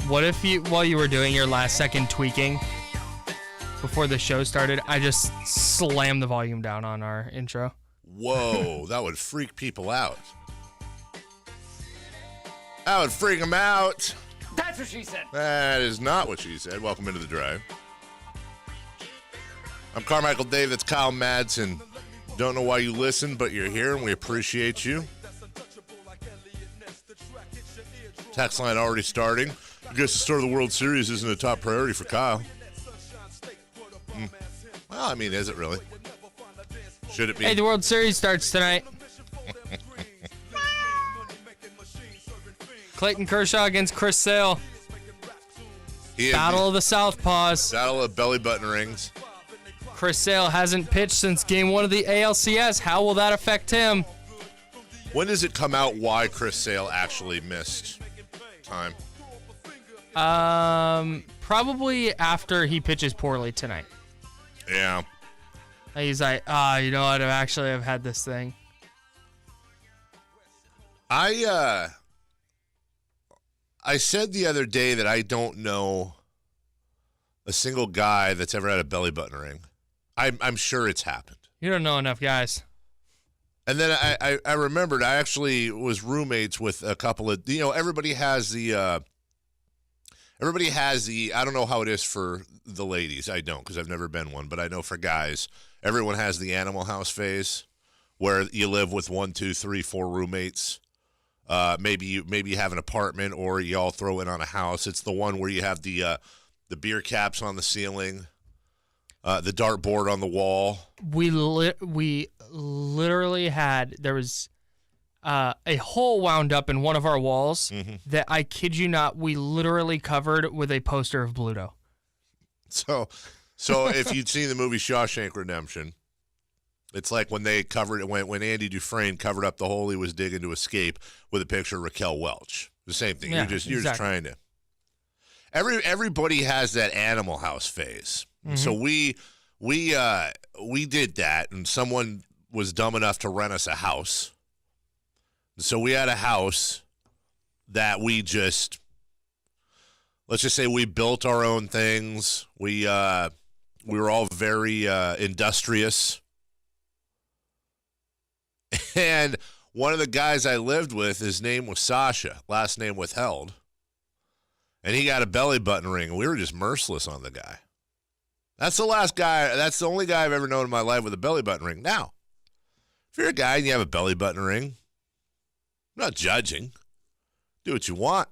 What if while you were doing your last second tweaking before the show started, I just slammed the volume down on our intro? Whoa, that would freak people out. That would freak them out. That's what she said. That is not what she said. Welcome into the drive. I'm Carmichael Dave. That's Kyle Madson. Don't know why you listen, but you're here, and we appreciate you. Text line already starting. I guess the start of the World Series isn't a top priority for Kyle. Well, I mean, is it really? Should it be? Hey, the World Series starts tonight. Clayton Kershaw against Chris Sale. Battle of the Southpaws. Battle of belly button rings. Chris Sale hasn't pitched since Game 1 of the ALCS. How will that affect him? When does it come out why Chris Sale actually missed time? Probably after he pitches poorly tonight. Yeah. He's like, you know what? I've had this thing. I said the other day that I don't know a single guy that's ever had a belly button ring. I'm sure it's happened. You don't know enough guys. And then I remembered I actually was roommates with a couple of, everybody has the, I don't know how it is for the ladies. I don't, because I've never been one, but I know for guys, everyone has the Animal House phase where you live with 1, 2, 3, 4 roommates. Maybe you have an apartment or you all throw in on a house. It's the one where you have the beer caps on the ceiling, the dartboard on the wall. We literally there was a hole wound up in one of our walls that, I kid you not, we literally covered with a poster of Bluto. So if you'd seen the movie Shawshank Redemption, it's like when they covered it, when Andy Dufresne covered up the hole he was digging to escape with a picture of Raquel Welch. The same thing. Yeah, you're just trying to. Everybody has that Animal House phase. So we did that, and someone was dumb enough to rent us a house. So we had a house that let's just say we built our own things. We were all very industrious. And one of the guys I lived with, his name was Sasha, last name withheld. And he got a belly button ring, and we were just merciless on the guy. That's the only guy I've ever known in my life with a belly button ring. Now, if you're a guy and you have a belly button ring, I'm not judging. Do what you want.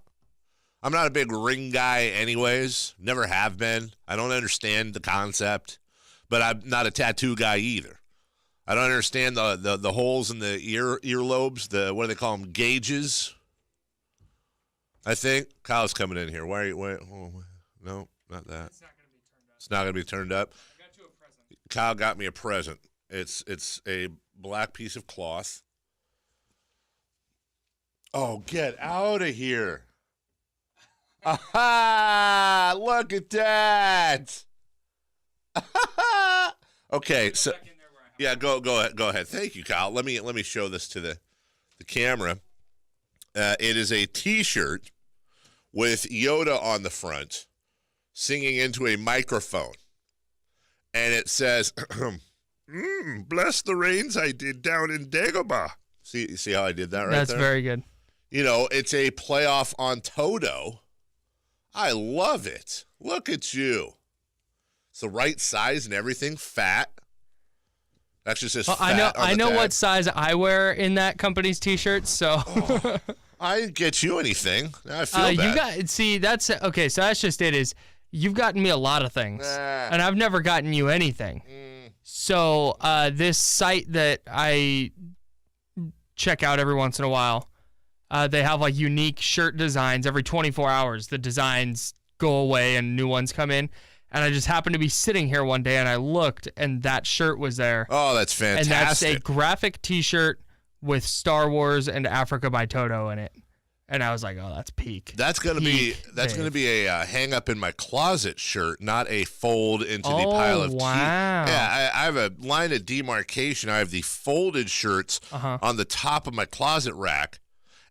I'm not a big ring guy anyways. Never have been. I don't understand the concept, but I'm not a tattoo guy either. I don't understand the holes in the earlobes, what do they call them, gauges, I think. Kyle's coming in here. Why are you, no, not that. It's not going to be turned up. I got you a present. Kyle got me a present. It's a black piece of cloth. Oh, get out of here. Aha! Look at that. Okay, so yeah, go ahead. Thank you, Kyle. Let me show this to the camera. It is a T-shirt with Yoda on the front, singing into a microphone, and it says, "Bless the rains I did down in Dagobah." See how I did that right there? That's very good. It's a playoff on Toto. I love it. Look at you. It's the right size and everything. Fat. That just says fat. I know what size I wear in that company's T-shirt, so. I didn't get you anything. Now I feel bad. That's okay. So that's just it. Is you've gotten me a lot of things, and I've never gotten you anything. So this site that I check out every once in a while, they have like unique shirt designs every 24 hours. The designs go away and new ones come in. And I just happened to be sitting here one day and I looked and that shirt was there. Oh, that's fantastic. And that's a graphic T-shirt with Star Wars and Africa by Toto in it. And I was like, oh, that's peak. That's gonna be a hang up in my closet shirt, not a fold into the pile of wow. Yeah, I have a line of demarcation. I have the folded shirts on the top of my closet rack.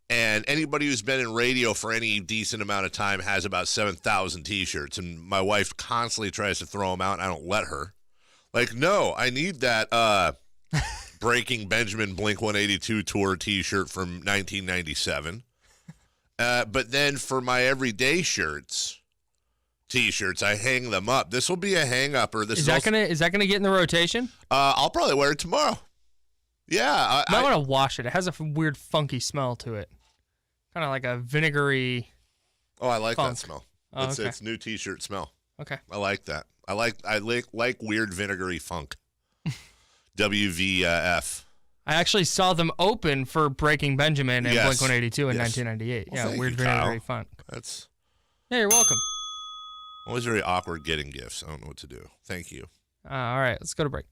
And anybody who's been in radio for any decent amount of time has about 7,000 T-shirts. And my wife constantly tries to throw them out, and I don't let her. Like, no, I need that Breaking Benjamin Blink-182 tour T-shirt from 1997. But then for my everyday T-shirts, I hang them up. This will be a hang-upper. Is that gonna get in the rotation? I'll probably wear it tomorrow. Yeah, I want to wash it. It has a weird, funky smell to it, kind of like a vinegary. Oh, I like funk. that smell. Oh, okay. It's new T-shirt smell. Okay, I like that. I like weird vinegary funk. WVF. I actually saw them open for Breaking Benjamin and Blink-182 in 1998. Well, weird vinegary funk. Yeah, you're welcome. Always very awkward getting gifts. I don't know what to do. Thank you. All right, let's go to break.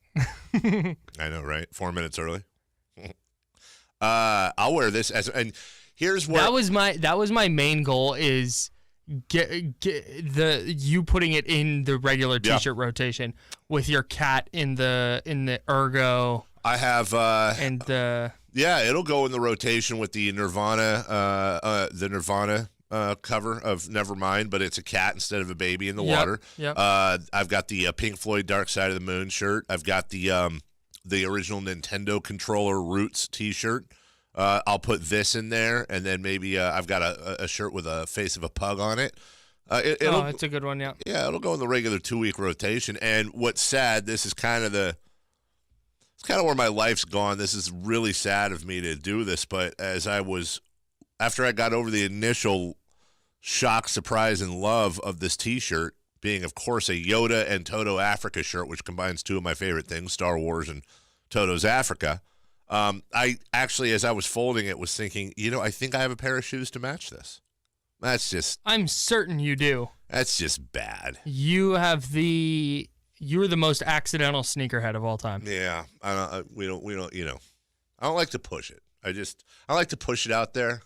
I know, right? 4 minutes early. I'll wear this and here's where that was my main goal is get you putting it in the regular T-shirt rotation with your cat in the ergo. I have it'll go in the rotation with the Nirvana cover of Nevermind, but it's a cat instead of a baby in the water. Yep. I've got the Pink Floyd Dark Side of the Moon shirt. I've got the original Nintendo controller Roots T-shirt. I'll put this in there, and then maybe I've got a shirt with a face of a pug on it. It's a good one, yeah. Yeah, it'll go in the regular 2-week rotation. And what's sad, this is kind of where my life's gone. This is really sad of me to do this, but after I got over the initial shock, surprise, and love of this T-shirt, being, of course, a Yoda and Toto Africa shirt, which combines two of my favorite things, Star Wars and Toto's Africa. I actually, as I was folding it, was thinking, I think I have a pair of shoes to match this. I'm certain you do. That's just bad. You're the most accidental sneakerhead of all time. Yeah. We don't, I don't like to push it. I like to push it out there,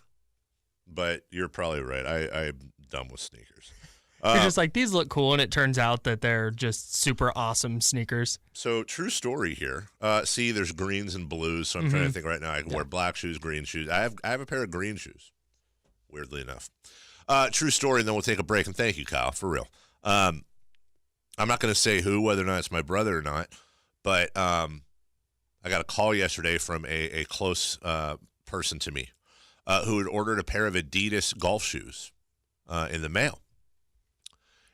but you're probably right. I'm done with sneakers. You're just like, these look cool, and it turns out that they're just super awesome sneakers. So, true story here. See, there's greens and blues, so I'm trying to think right now. I can wear black shoes, green shoes. I have a pair of green shoes, weirdly enough. True story, and then we'll take a break, and thank you, Kyle, for real. I'm not going to say whether or not it's my brother or not, but I got a call yesterday from a close person to me who had ordered a pair of Adidas golf shoes in the mail.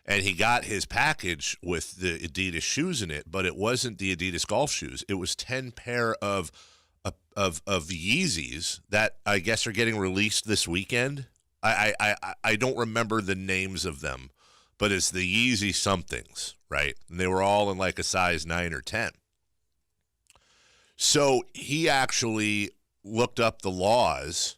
And he got his package with the Adidas shoes in it, but it wasn't the Adidas golf shoes. It was 10 pair of Yeezys that I guess are getting released this weekend. I don't remember the names of them, but it's the Yeezy somethings, right? And they were all in like a size 9 or 10. So he actually looked up the laws.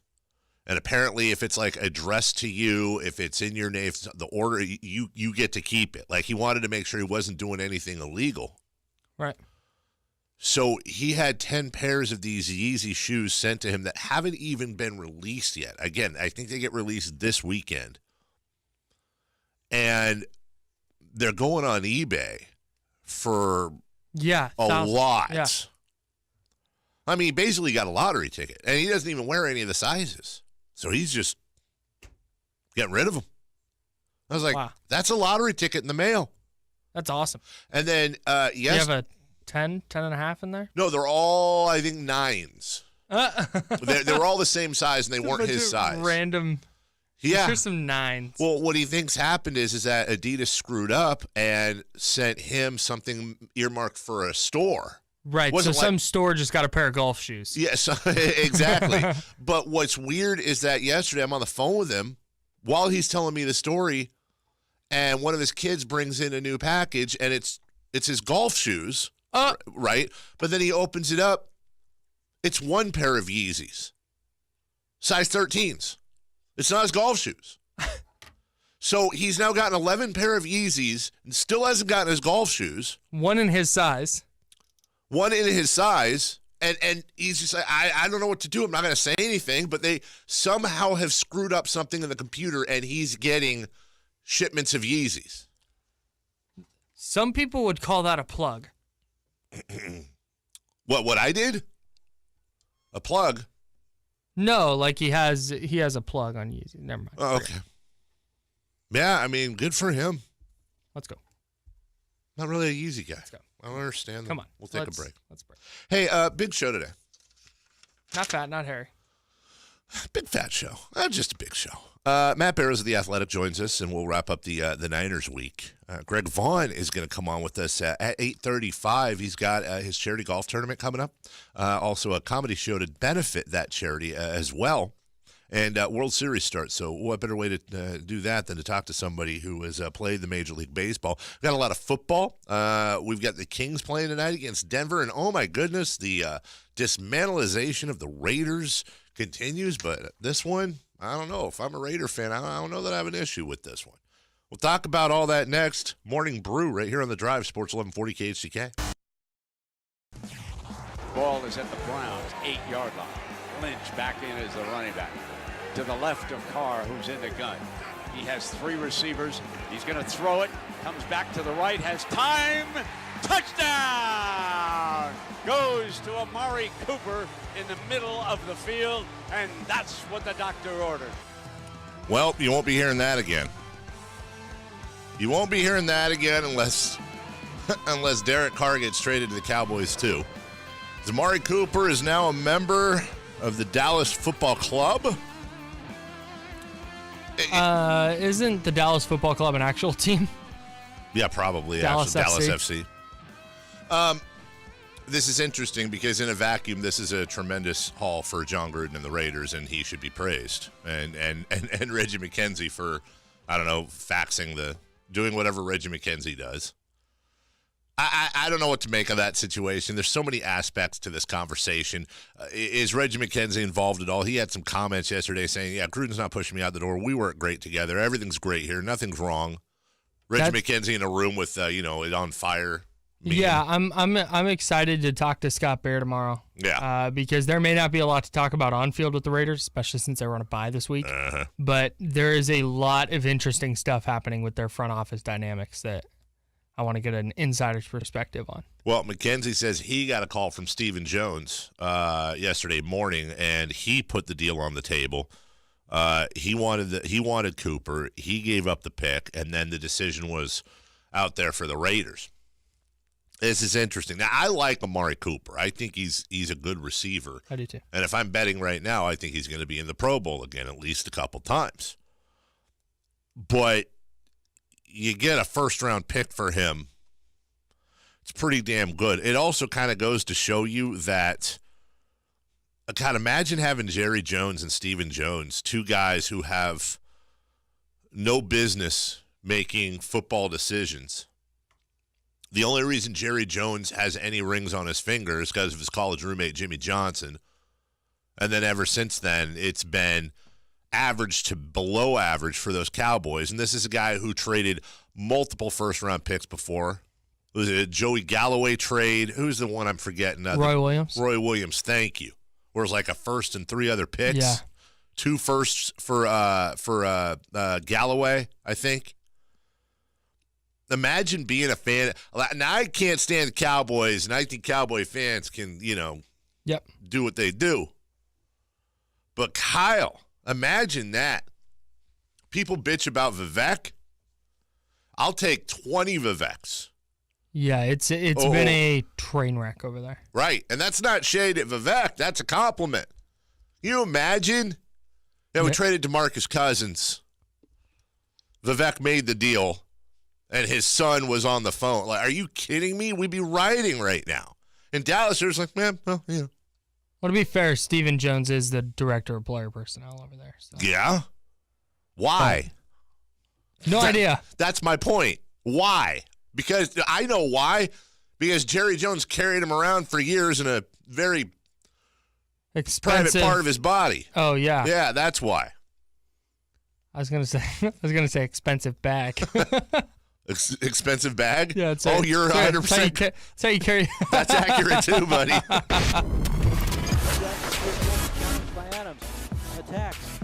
And apparently, if it's like addressed to you, if it's in your name, the order, you get to keep it. Like, he wanted to make sure he wasn't doing anything illegal. Right. So he had 10 pairs of these Yeezy shoes sent to him that haven't even been released yet. Again, I think they get released this weekend. And they're going on eBay for a lot. Yeah. I mean, he basically got a lottery ticket, and he doesn't even wear any of the sizes. So he's just getting rid of them. I was like, wow. That's a lottery ticket in the mail. That's awesome. And then, yes. You have a 10 and a half in there? No, they're all, I think, 9s. They were all the same size, and they weren't his size. Random. Yeah. Here's some 9s. Well, what he thinks happened is that Adidas screwed up and sent him something earmarked for a store. Right, so some store just got a pair of golf shoes. Yes, exactly. But what's weird is that yesterday I'm on the phone with him while he's telling me the story, and one of his kids brings in a new package, and it's his golf shoes, right? But then he opens it up. It's one pair of Yeezys, size 13s. It's not his golf shoes. So he's now got an 11 pair of Yeezys and still hasn't gotten his golf shoes. One in his size. And he's just like, I don't know what to do. I'm not going to say anything, but they somehow have screwed up something in the computer, and he's getting shipments of Yeezys. Some people would call that a plug. What I did? A plug? No, like he has a plug on Yeezy. Never mind. Oh, okay. Yeah, I mean, good for him. Let's go. Not really a Yeezy guy. Let's go. I don't understand. Come on. We'll take a break. Let's break. Hey, big show today. Not fat, not hairy. Big fat show. Just a big show. Matt Barrows of The Athletic joins us, and we'll wrap up the Niners week. Greg Vaughn is going to come on with us at 8:35. He's got his charity golf tournament coming up. Also a comedy show to benefit that charity as well. And World Series starts, so what better way to do that than to talk to somebody who has played the Major League Baseball. We've got a lot of football. We've got the Kings playing tonight against Denver, and oh my goodness, the dismantleization of the Raiders continues. But this one, I don't know. If I'm a Raider fan, I don't know that I have an issue with this one. We'll talk about all that next. Morning Brew right here on The Drive, Sports 1140 KHTK. Ball is at the Browns' 8-yard line. Lynch back in as the running back. To the left of Carr, who's in the gun. He has 3 receivers. He's going to throw it. Comes back to the right. Has time. Touchdown! Goes to Amari Cooper in the middle of the field, and that's what the doctor ordered. Well, you won't be hearing that again. You won't be hearing that again unless Derek Carr gets traded to the Cowboys too. Amari Cooper is now a member of the Dallas Football Club. Isn't the Dallas Football Club an actual team? Yeah, probably. Dallas FC. This is interesting because in a vacuum, this is a tremendous haul for John Gruden and the Raiders, and he should be praised. And Reggie McKenzie for, I don't know, doing whatever Reggie McKenzie does. I don't know what to make of that situation. There's so many aspects to this conversation. Is Reggie McKenzie involved at all? He had some comments yesterday saying, yeah, Gruden's not pushing me out the door. We work great together. Everything's great here. Nothing's wrong. Reggie McKenzie in a room with, it on fire. Yeah, I'm excited to talk to Scott Bair tomorrow. Yeah. Because there may not be a lot to talk about on field with the Raiders, especially since they were on a bye this week. Uh-huh. But there is a lot of interesting stuff happening with their front office dynamics that I want to get an insider's perspective on. Well, McKenzie says he got a call from Stephen Jones yesterday morning, and he put the deal on the table. He wanted Cooper. He gave up the pick, and then the decision was out there for the Raiders. This is interesting. Now, I like Amari Cooper. I think he's a good receiver. I do too. And if I'm betting right now, I think he's going to be in the Pro Bowl again at least a couple times. But you get a first-round pick for him. It's pretty damn good. It also kind of goes to show you that, God, imagine having Jerry Jones and Stephen Jones, two guys who have no business making football decisions. The only reason Jerry Jones has any rings on his finger is because of his college roommate, Jimmy Johnson. And then ever since then, it's been average to below average for those Cowboys. And this is a guy who traded multiple first-round picks before. It was a Joey Galloway trade. Who's the one I'm forgetting? Roy Williams. Roy Williams, thank you. Where it was like a first and 3 other picks. Yeah. 2 firsts for Galloway, I think. Imagine being a fan. Now, I can't stand the Cowboys, and I think Cowboy fans can, do what they do. But Kyle, imagine that. People bitch about Vivek. I'll take 20 Viveks. Yeah, it's been a train wreck over there. Right, and that's not shade at Vivek. That's a compliment. You imagine? Yeah, we traded DeMarcus Cousins. Vivek made the deal, and his son was on the phone. Like, are you kidding me? We'd be rioting right now. And Dallas is like, man, well, yeah. Well, to be fair, Stephen Jones is the director of player personnel over there. So. Yeah? Why? No idea. That's my point. Why? Because I know why. Because Jerry Jones carried him around for years in a very private part of his body. Oh, yeah. Yeah, that's why. I was gonna say expensive bag. Expensive bag? Yeah. You're 100%. That's how you carry. That's accurate too, buddy. By Adams. Attacks.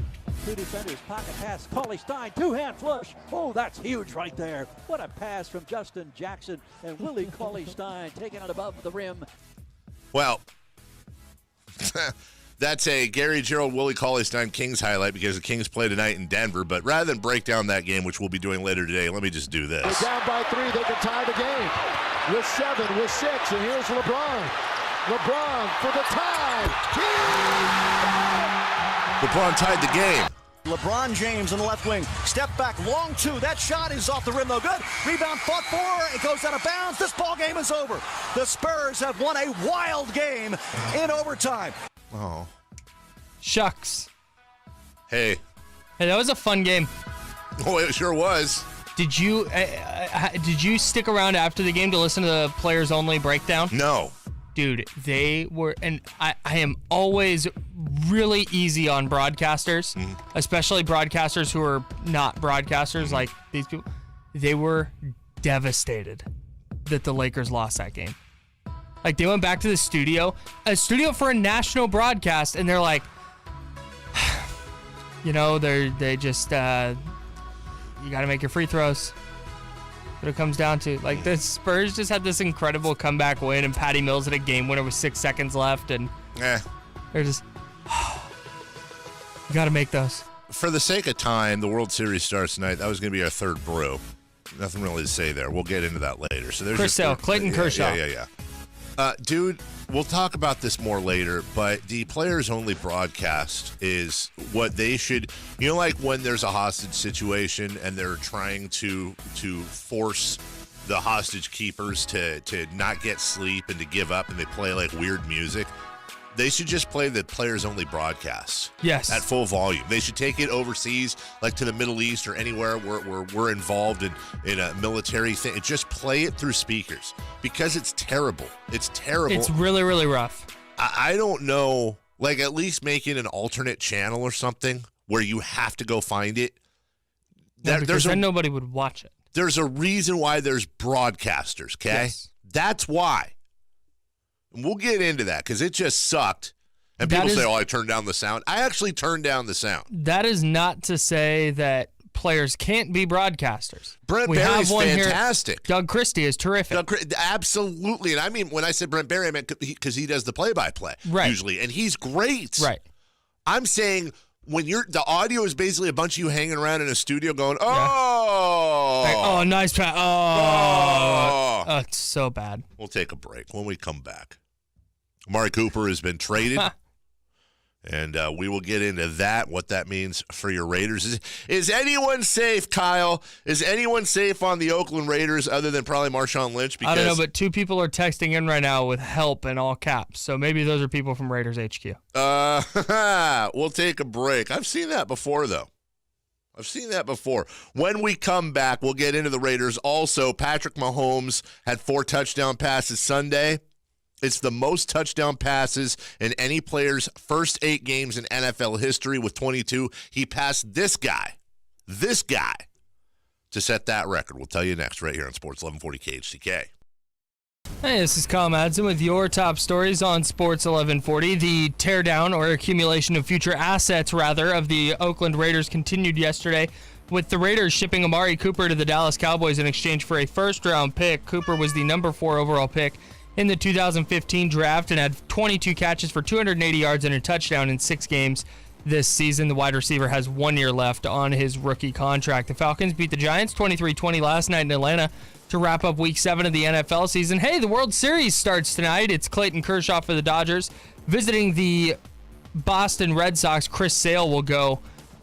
2 defenders. Pocket pass. Cauley Stein. 2-hand flush. Oh, that's huge right there. What a pass from Justin Jackson and Willie Cauley Stein taking it above the rim. Well, That's a Gary Gerald, Willie Cauley-Stein Kings highlight because the Kings play tonight in Denver. But rather than break down that game, which we'll be doing later today, let me just do this. They're down by 3. They can tie the game with 7, with 6. And here's LeBron. LeBron for the tie. LeBron tied the game. LeBron James on the left wing. Step back, long 2. That shot is off the rim, though. Good. Rebound fought for. It goes out of bounds. This ball game is over. The Spurs have won a wild game in overtime. Oh. Shucks. Hey, that was a fun game. Oh, it sure was. Did you stick around after the game to listen to the players only breakdown? No. Dude, they were, and I am always really easy on broadcasters, especially broadcasters who are not broadcasters like these people. They were devastated that the Lakers lost that game. Like, they went back to the studio, a studio for a national broadcast, and they're like, they just, you got to make your free throws. What it comes down to. Like, the Spurs just had this incredible comeback win, and Patty Mills had a game winner with 6 seconds left, and they're just, you got to make those. For the sake of time, the World Series starts tonight. That was going to be our third brew. Nothing really to say there. We'll get into that later. So there's Chris Sale, Clayton Kershaw. Yeah. Dude, we'll talk about this more later, but the players-only broadcast is what they should, like when there's a hostage situation and they're trying to force the hostage keepers to not get sleep and to give up, and they play like weird music. They should just play the players-only broadcasts. Yes. At full volume. They should take it overseas, like to the Middle East or anywhere where we're involved in a military thing. And just play it through speakers because it's terrible. It's terrible. It's really, really rough. I don't know, like at least making an alternate channel or something where you have to go find it. No, because then nobody would watch it. There's a reason why there's broadcasters, okay? Yes. That's why. And we'll get into that because it just sucked. And people say, I turned down the sound. I actually turned down the sound. That is not to say that players can't be broadcasters. Brent Barry's fantastic. Doug Christie is terrific. Absolutely. And I mean, when I said Brent Barry, I meant because he does the play-by-play usually. And he's great. Right. I'm saying when the audio is basically a bunch of you hanging around in a studio going, oh. Like, oh, nice pass. Oh, it's so bad. We'll take a break when we come back. Amari Cooper has been traded, and we will get into that, what that means for your Raiders. Is anyone safe, Kyle? Is anyone safe on the Oakland Raiders other than probably Marshawn Lynch? I don't know, but 2 people are texting in right now with help in all caps, so maybe those are people from Raiders HQ. We'll take a break. I've seen that before, though. I've seen that before. When we come back, we'll get into the Raiders. Also, Patrick Mahomes had 4 touchdown passes Sunday. It's the most touchdown passes in any player's first 8 games in NFL history with 22. He passed this guy, to set that record. We'll tell you next right here on Sports 1140 KHTK. Hey, this is Kyle Madson with your top stories on Sports 1140. The teardown or accumulation of future assets, of the Oakland Raiders continued yesterday with the Raiders shipping Amari Cooper to the Dallas Cowboys in exchange for a first-round pick. Cooper was the number 4 overall pick in the 2015 draft and had 22 catches for 280 yards and a touchdown in 6 games this season. The wide receiver has 1 year left on his rookie contract. The Falcons beat the Giants 23-20 last night in Atlanta to wrap up Week 7 of the NFL season. Hey, the World Series starts tonight. It's Clayton Kershaw for the Dodgers visiting the Boston Red Sox. Chris Sale will go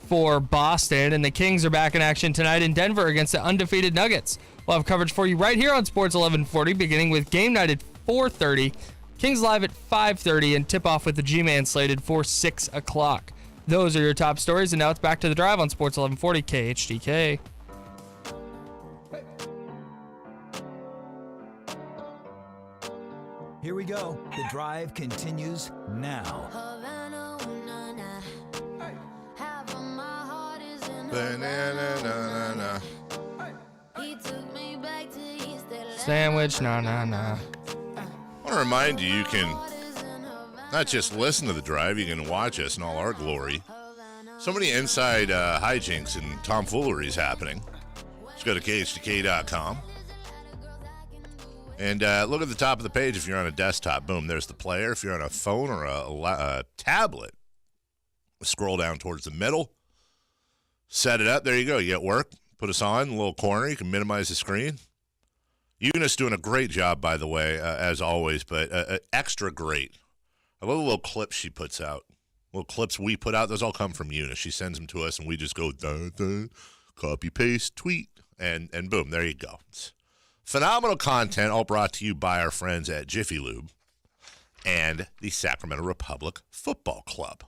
for Boston, and the Kings are back in action tonight in Denver against the undefeated Nuggets. We'll have coverage for you right here on Sports 1140, beginning with game night at 4:30, Kings live at 5:30, and tip-off with the G-Man slated for 6 o'clock. Those are your top stories, and now it's back to the drive on Sports 1140 KHTK. Here we go. The drive continues now. Sandwich, nah. I want to remind you, you can not just listen to the drive, you can watch us in all our glory. So many inside hijinks and tomfooleries happening. Just go to KHTK.com. And look at the top of the page if you're on a desktop. Boom, there's the player. If you're on a phone or a tablet, scroll down towards the middle. Set it up. There you go. You get work. Put us on in the little corner. You can minimize the screen. Eunice doing a great job, by the way, as always, but extra great. I love the little clips she puts out. Little clips we put out, those all come from Eunice. She sends them to us, and we just go, copy, paste, tweet, and boom, there you go. It's phenomenal content, all brought to you by our friends at Jiffy Lube and the Sacramento Republic Football Club.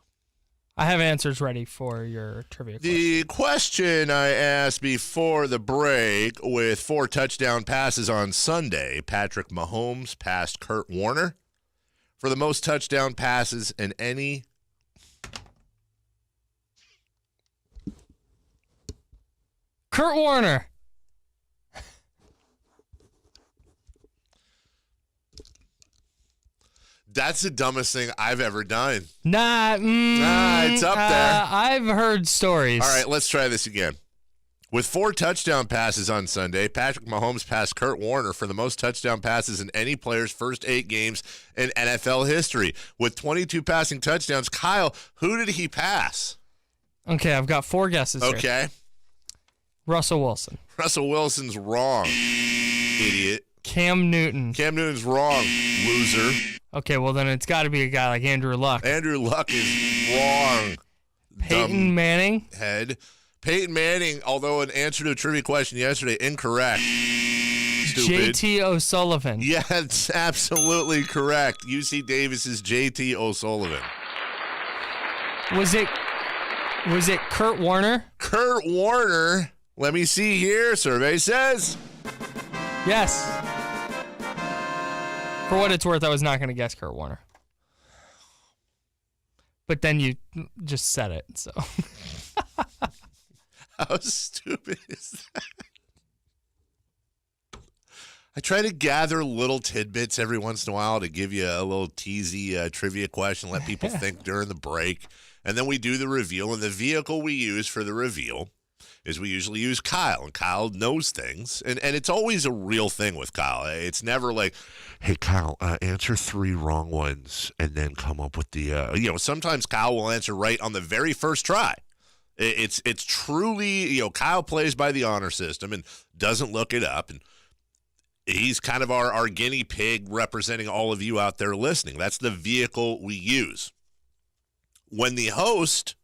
I have answers ready for your trivia question. The question I asked before the break, with 4 touchdown passes on Sunday, Patrick Mahomes passed Kurt Warner for the most touchdown passes in any Kurt Warner. That's the dumbest thing I've ever done. Nah, it's up there. I've heard stories. All right, let's try this again. With 4 touchdown passes on Sunday, Patrick Mahomes passed Kurt Warner for the most touchdown passes in any player's first 8 games in NFL history. With 22 passing touchdowns, Kyle, who did he pass? Okay, I've got 4 guesses here. Okay. Russell Wilson. Russell Wilson's wrong, idiot. Cam Newton. Cam Newton's wrong, loser. Okay, well then it's got to be a guy like Andrew Luck. Andrew Luck is wrong. Peyton Manning. Head. Peyton Manning, although an answer to a trivia question yesterday, incorrect. Stupid. JT O'Sullivan. Yeah, it's absolutely correct. UC Davis's JT O'Sullivan. Was it Kurt Warner? Kurt Warner. Let me see here. Survey says. Yes. For what it's worth, I was not going to guess Kurt Warner. But then you just said it, so. How stupid is that? I try to gather little tidbits every once in a while to give you a little teasy trivia question, let people think during the break. And then we do the reveal. And the vehicle we use for the reveal is we usually use Kyle. And Kyle knows things. And it's always a real thing with Kyle. It's never like, hey, Kyle, answer 3 wrong ones and then come up with the, sometimes Kyle will answer right on the very first try. It's truly, Kyle plays by the honor system and doesn't look it up. And he's kind of our guinea pig representing all of you out there listening. That's the vehicle we use. When the host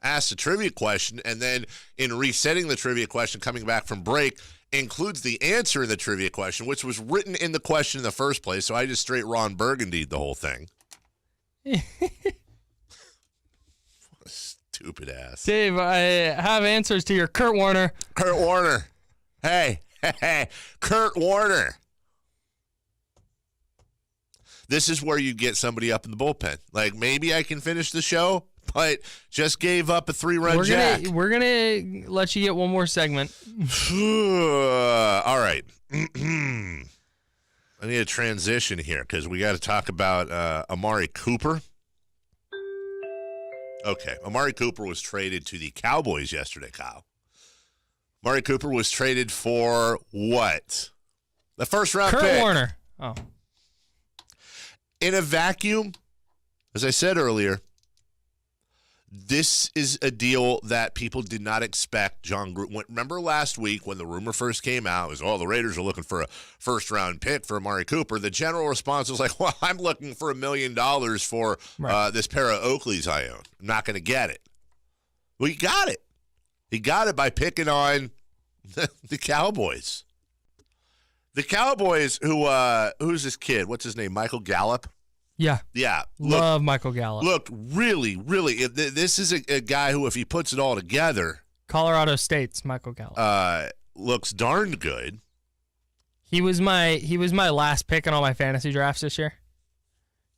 asks a trivia question and then in resetting the trivia question, coming back from break, includes the answer in the trivia question, which was written in the question in the first place, so I just straight Ron Burgundy'd the whole thing. Stupid ass. Dave, I have answers to your Kurt Warner. Kurt Warner. Hey, Kurt Warner. This is where you get somebody up in the bullpen. Like, maybe I can finish the show, but just gave up a 3-run jack. We're going to let you get one more segment. All right. I need a transition here because we got to talk about Amari Cooper. Okay, Amari Cooper was traded to the Cowboys yesterday, Kyle. Amari Cooper was traded for what? The first-round pick. Kurt Warner. Oh. In a vacuum, as I said earlier, this is a deal that people did not expect. John Gruden. Remember last week when the rumor first came out, it was, the Raiders are looking for a first-round pick for Amari Cooper. The general response was like, well, I'm looking for $1 million for this pair of Oakleys I own. I'm not going to get it. Well, he got it. He got it by picking on the Cowboys. The Cowboys, who's this kid? What's his name? Michael Gallup? Yeah. Love Michael Gallup. Look, really, this is a guy who, if he puts it all together. Colorado State's Michael Gallup. Looks darn good. He was my last pick in all my fantasy drafts this year.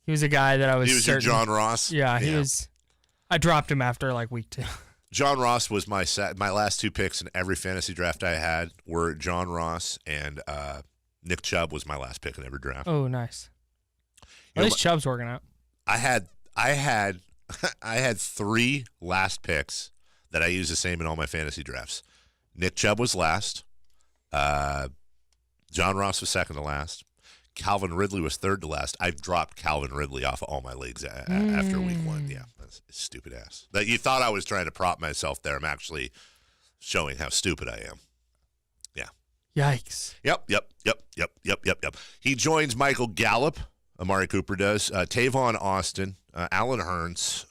He was a guy that I was certain. Your John Ross? Yeah, he was. I dropped him after like week 2. John Ross was my last 2 picks in every fantasy draft I had were John Ross, and Nick Chubb was my last pick in every draft. Oh, nice. At least Chubb's working out. I had 3 last picks that I used the same in all my fantasy drafts. Nick Chubb was last. John Ross was second to last. Calvin Ridley was third to last. I've dropped Calvin Ridley off of all my leagues after week 1. Yeah, that's stupid ass. That you thought I was trying to prop myself there. I'm actually showing how stupid I am. Yeah. Yikes. Yep. He joins Michael Gallup. Amari Cooper does. Tavon Austin, Alan Hearns,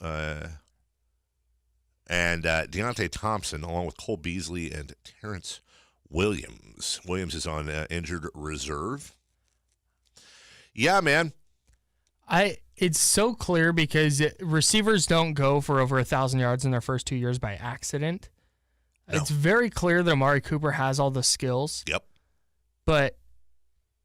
and Deontay Thompson, along with Cole Beasley and Terrence Williams. Williams is on injured reserve. Yeah, man. It's so clear because receivers don't go for over 1,000 yards in their first 2 years by accident. No. It's very clear that Amari Cooper has all the skills. Yep. But,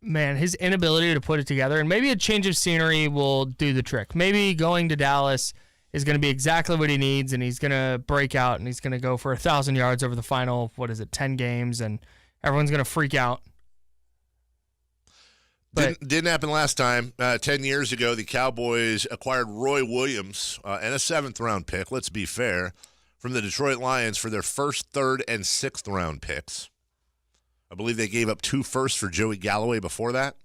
man, his inability to put it together, and maybe a change of scenery will do the trick. Maybe going to Dallas is going to be exactly what he needs, and he's going to break out, and he's going to go for 1,000 yards over the final, 10 games, and everyone's going to freak out. But didn't happen last time. 10 years ago, the Cowboys acquired Roy Williams and a 7th-round pick, let's be fair, from the Detroit Lions for their 1st, 3rd, and 6th-round picks. I believe they gave up 2 firsts for Joey Galloway before that.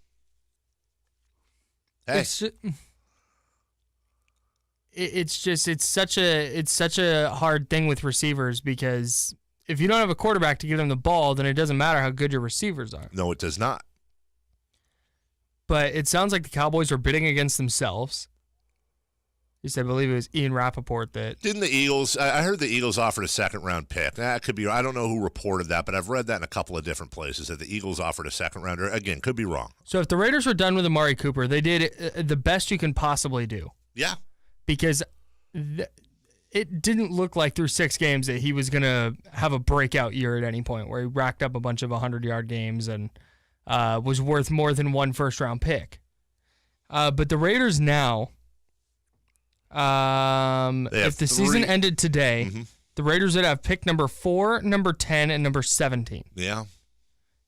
Hey. It's such a hard thing with receivers because if you don't have a quarterback to give them the ball, then it doesn't matter how good your receivers are. No, it does not. But it sounds like the Cowboys were bidding against themselves. I believe it was Ian Rappaport that... Didn't the Eagles... I heard the Eagles offered a 2nd-round pick. That could be... I don't know who reported that, but I've read that in a couple of different places, that the Eagles offered a 2nd-rounder. Again, could be wrong. So if the Raiders were done with Amari Cooper, they did the best you can possibly do. Yeah. Because it didn't look like through 6 games that he was going to have a breakout year at any point where he racked up a bunch of 100-yard games and was worth more than 1 first-round pick. But the Raiders now... if the season ended today, the Raiders would have pick number 4, number 10, and number 17. Yeah.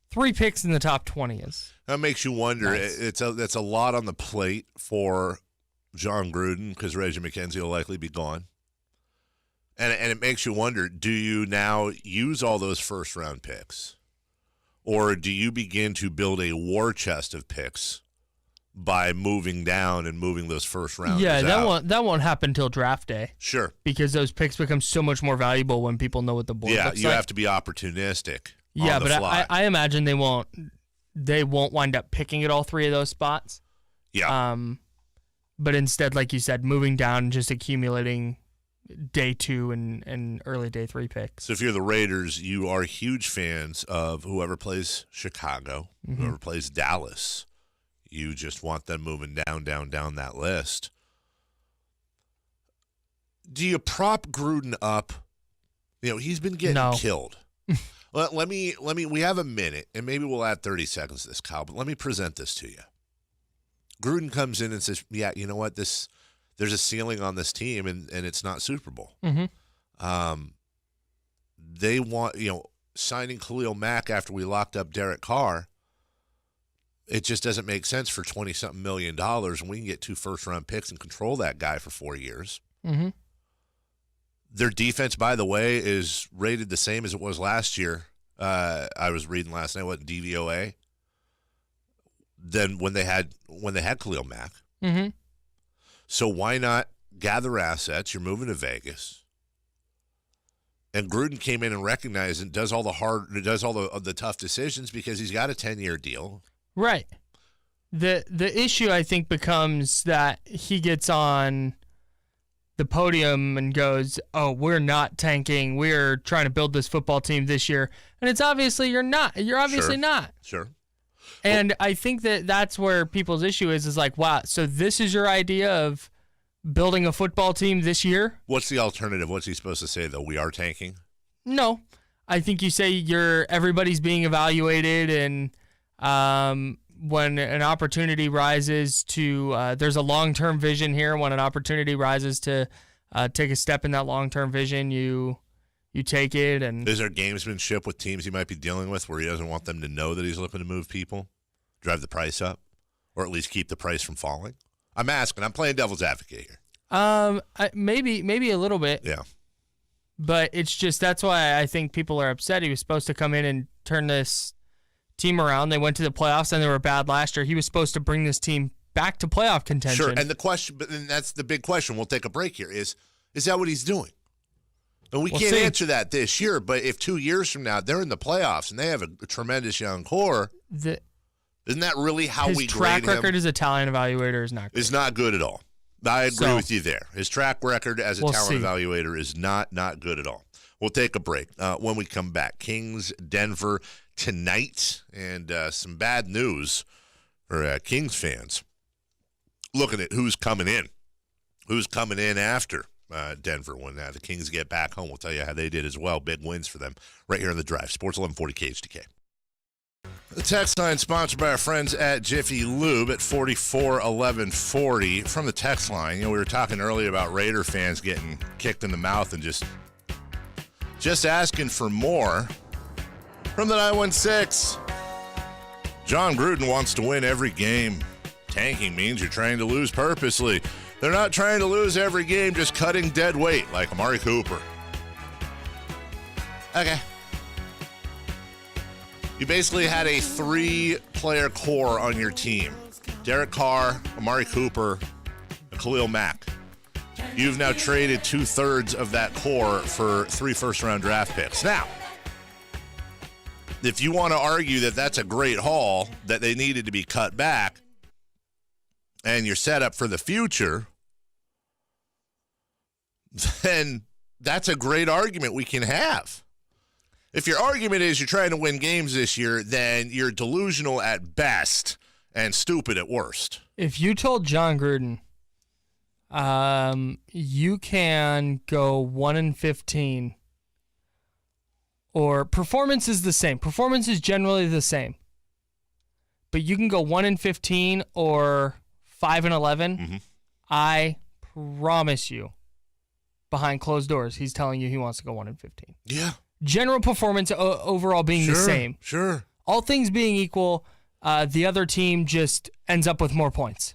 3 picks in the top 20 is. That makes you wonder. Nice. That's a lot on the plate for John Gruden because Reggie McKenzie will likely be gone. And it makes you wonder, do you now use all those first-round picks? Or do you begin to build a war chest of picks by moving down and moving those first rounders out? That won't happen until draft day. Sure. Because those picks become so much more valuable when people know what the board looks like. Yeah, you have to be opportunistic. Yeah, on the but fly. I imagine they won't wind up picking at all 3 of those spots. Yeah. But instead, like you said, moving down and just accumulating day 2 and early day 3 picks. So if you're the Raiders, you are huge fans of whoever plays Chicago, whoever plays Dallas. You just want them moving down that list. Do you prop Gruden up? He's been getting killed. Let me. We have a minute, and maybe we'll add 30 seconds to this, Kyle. But let me present this to you. Gruden comes in and says, "Yeah, you know what? There's a ceiling on this team, and it's not Super Bowl." They want signing Khalil Mack after we locked up Derek Carr. It just doesn't make sense for $20-something million when we can get 2 first-round picks and control that guy for 4 years. Mm-hmm. Their defense, by the way, is rated the same as it was last year. I was reading last night, DVOA. Than when they had Khalil Mack. Mm-hmm. So why not gather assets? You're moving to Vegas. And Gruden came in and recognized and does all the tough decisions because he's got a 10-year deal. Right. The issue, I think, becomes that he gets on the podium and goes, "Oh, we're not tanking. We're trying to build this football team this year." And it's obviously you're not. You're obviously not. Sure. And I think that's where people's issue is like, wow, so this is your idea of building a football team this year? What's the alternative? What's he supposed to say, though? We are tanking? No. I think you say everybody's being evaluated, and when an opportunity rises to there's a long-term vision here. When an opportunity rises to take a step in that long-term vision, you take it. And is there gamesmanship with teams he might be dealing with where he doesn't want them to know that he's looking to move people, drive the price up, or at least keep the price from falling? I'm asking. I'm playing devil's advocate here. Maybe a little bit. Yeah. But it's just that's why I think people are upset. He was supposed to come in and turn this team around. They went to the playoffs, and they were bad last year. He was supposed to bring this team back to playoff contention. Sure, and the question, but then that's the big question. We'll take a break here. Is that what he's doing? And we'll can't answer that this year, but if 2 years from now they're in the playoffs and they have a tremendous young core, isn't that really how we grade him? His track record as a talent evaluator is not good. Is not good at all. I agree with you there. His track record as a talent evaluator is not good at all. We'll take a break. When we come back, Kings, Denver tonight, and some bad news for Kings fans. Looking at who's coming in after Denver when the Kings get back home. We'll tell you how they did as well. Big wins for them right here on The Drive. Sports 1140 KHTK. The text line sponsored by our friends at Jiffy Lube at 441140. From the text line, we were talking earlier about Raider fans getting kicked in the mouth and just asking for more. From the 916, John Gruden wants to win every game. Tanking means you're trying to lose purposely. They're not trying to lose every game, just cutting dead weight like Amari Cooper. Okay. You basically had a 3-player core on your team. Derek Carr, Amari Cooper, and Khalil Mack. You've now traded 2/3 of that core for 3 first-round draft picks. Now, if you want to argue that that's a great haul, that they needed to be cut back, and you're set up for the future, then that's a great argument we can have. If your argument is you're trying to win games this year, then you're delusional at best and stupid at worst. If you told John Gruden, you can go 1-15, or performance is the same. Performance is generally the same, but you can go 1-15 or 5-11. Mm-hmm. I promise you, behind closed doors, he's telling you he wants to go 1-15. Yeah. General performance overall being the same. Sure. All things being equal, the other team just ends up with more points.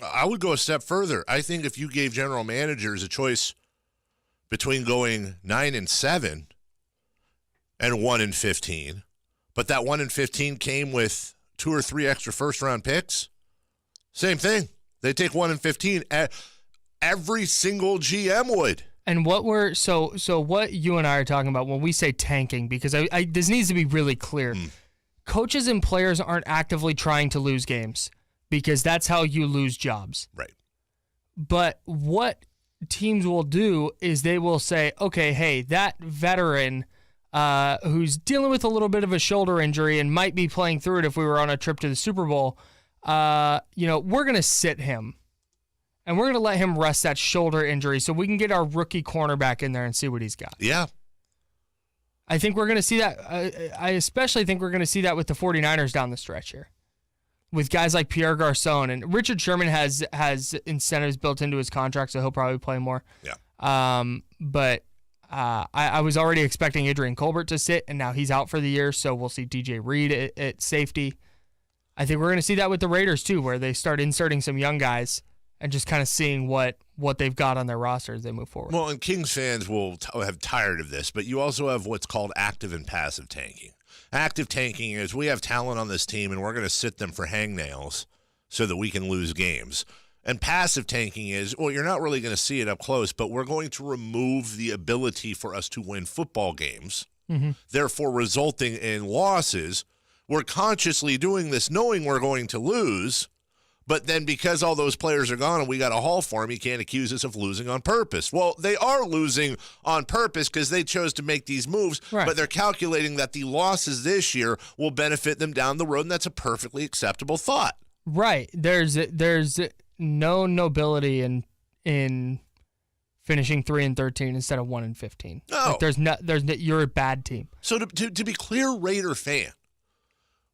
I would go a step further. I think if you gave general managers a choice between going 9-7 and 1-15, but that 1-15 came with 2 or 3 extra first-round picks, same thing. They take 1-15. Every single GM would. And what what you and I are talking about when we say tanking, because this needs to be really clear. Coaches and players aren't actively trying to lose games because that's how you lose jobs. Right. But what teams will do is they will say, okay, hey, that veteran who's dealing with a little bit of a shoulder injury and might be playing through it if we were on a trip to the Super Bowl, we're going to sit him. And we're going to let him rest that shoulder injury so we can get our rookie cornerback in there and see what he's got. Yeah. I think we're going to see that. I especially think we're going to see that with the 49ers down the stretch here. With guys like Pierre Garçon. And Richard Sherman has incentives built into his contract, so he'll probably play more. Yeah. But I was already expecting Adrian Colbert to sit, and now he's out for the year, so we'll see DJ Reed at safety. I think we're going to see that with the Raiders, too, where they start inserting some young guys and just kind of seeing what they've got on their roster as they move forward. Well, and Kings fans will have tired of this, but you also have what's called active and passive tanking. Active tanking is we have talent on this team, and we're going to sit them for hangnails so that we can lose games. And passive tanking is, well, you're not really going to see it up close, but we're going to remove the ability for us to win football games, therefore resulting in losses. We're consciously doing this knowing we're going to lose. But then because all those players are gone and we got a haul for them, you can't accuse us of losing on purpose. Well, they are losing on purpose because they chose to make these moves, right. But they're calculating that the losses this year will benefit them down the road, and that's a perfectly acceptable thought. Right. There's no nobility in finishing 3-13 instead of 1-15. No. Like you're a bad team. So to be clear, Raider fan,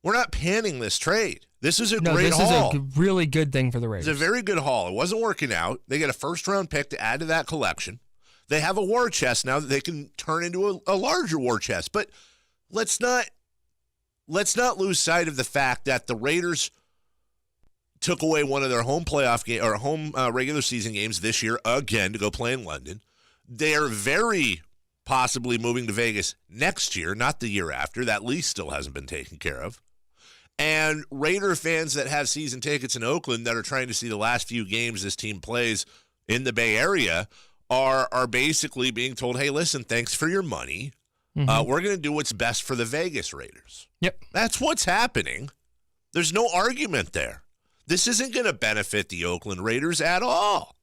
we're not panning this trade. This is a great haul. This is a really good thing for the Raiders. It's a very good haul. It wasn't working out. They get a first-round pick to add to that collection. They have a war chest now that they can turn into a larger war chest. But let's not lose sight of the fact that the Raiders took away one of their home playoff game or home regular season games this year again to go play in London. They are very possibly moving to Vegas next year, not the year after. That lease still hasn't been taken care of. And Raider fans that have season tickets in Oakland that are trying to see the last few games this team plays in the Bay Area are basically being told, hey, listen, thanks for your money. Mm-hmm. We're going to do what's best for the Vegas Raiders. Yep. That's what's happening. There's no argument there. This isn't going to benefit the Oakland Raiders at all.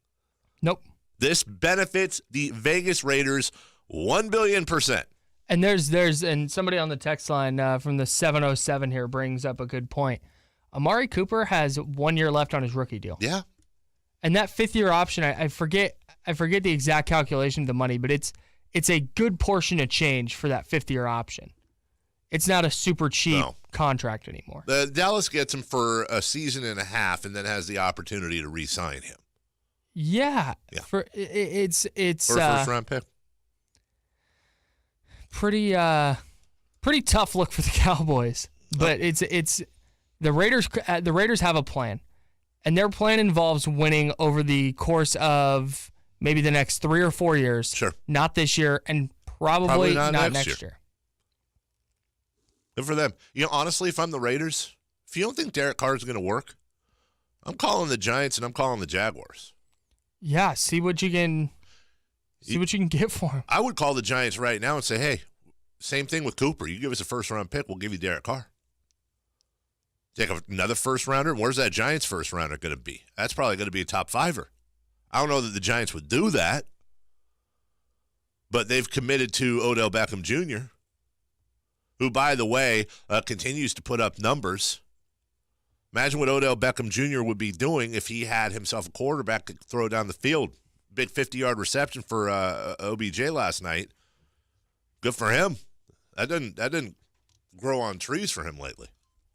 Nope. This benefits the Vegas Raiders 1 billion%. And and somebody on the text line from the 707 here brings up a good point. Amari Cooper has 1 year left on his rookie deal. Yeah. And that 5th-year option, I forget the exact calculation of the money, but it's a good portion of change for that 5th-year option. It's not a super cheap contract anymore. Dallas gets him for a season and a half and then has the opportunity to re-sign him. Yeah. It's for a first-round pick. Pretty tough look for the Cowboys, but it's the Raiders. The Raiders have a plan, and their plan involves winning over the course of maybe the next 3 or 4 years. Sure, not this year, and probably not next year. Good for them. Honestly, if I'm the Raiders, if you don't think Derek Carr is going to work, I'm calling the Giants and I'm calling the Jaguars. Yeah, see what you can get for him. I would call the Giants right now and say, hey, same thing with Cooper. You give us a first-round pick, we'll give you Derek Carr. Take another first-rounder, and where's that Giants first-rounder going to be? That's probably going to be a top fiver. I don't know that the Giants would do that, but they've committed to Odell Beckham Jr., who, by the way, continues to put up numbers. Imagine what Odell Beckham Jr. would be doing if he had himself a quarterback to throw down the field. Big 50-yard reception for OBJ last night. Good for him. That didn't grow on trees for him lately.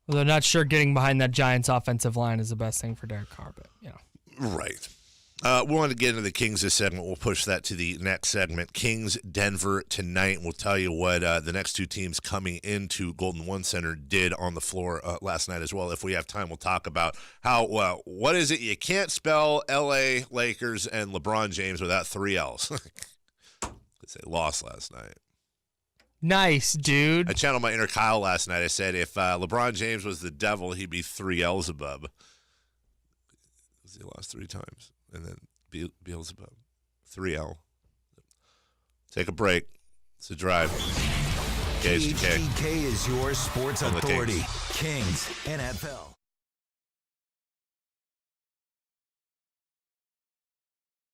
Well, they're not sure getting behind that Giants offensive line is the best thing for Derek Carr, but Right. We want to get into the Kings this segment. We'll push that to the next segment. Kings, Denver tonight. We'll tell you what the next two teams coming into Golden One Center did on the floor last night as well. If we have time, we'll talk about how, what is it? You can't spell L.A. Lakers and LeBron James without 3 L's. Because they lost last night. Nice, dude. I channeled my inner Kyle last night. I said if LeBron James was the devil, he'd be 3 L's-a-bub. He lost 3 times. And then Beelzebub. 3L. Take a break. It's a drive. KHTK is your sports authority. Kings NFL.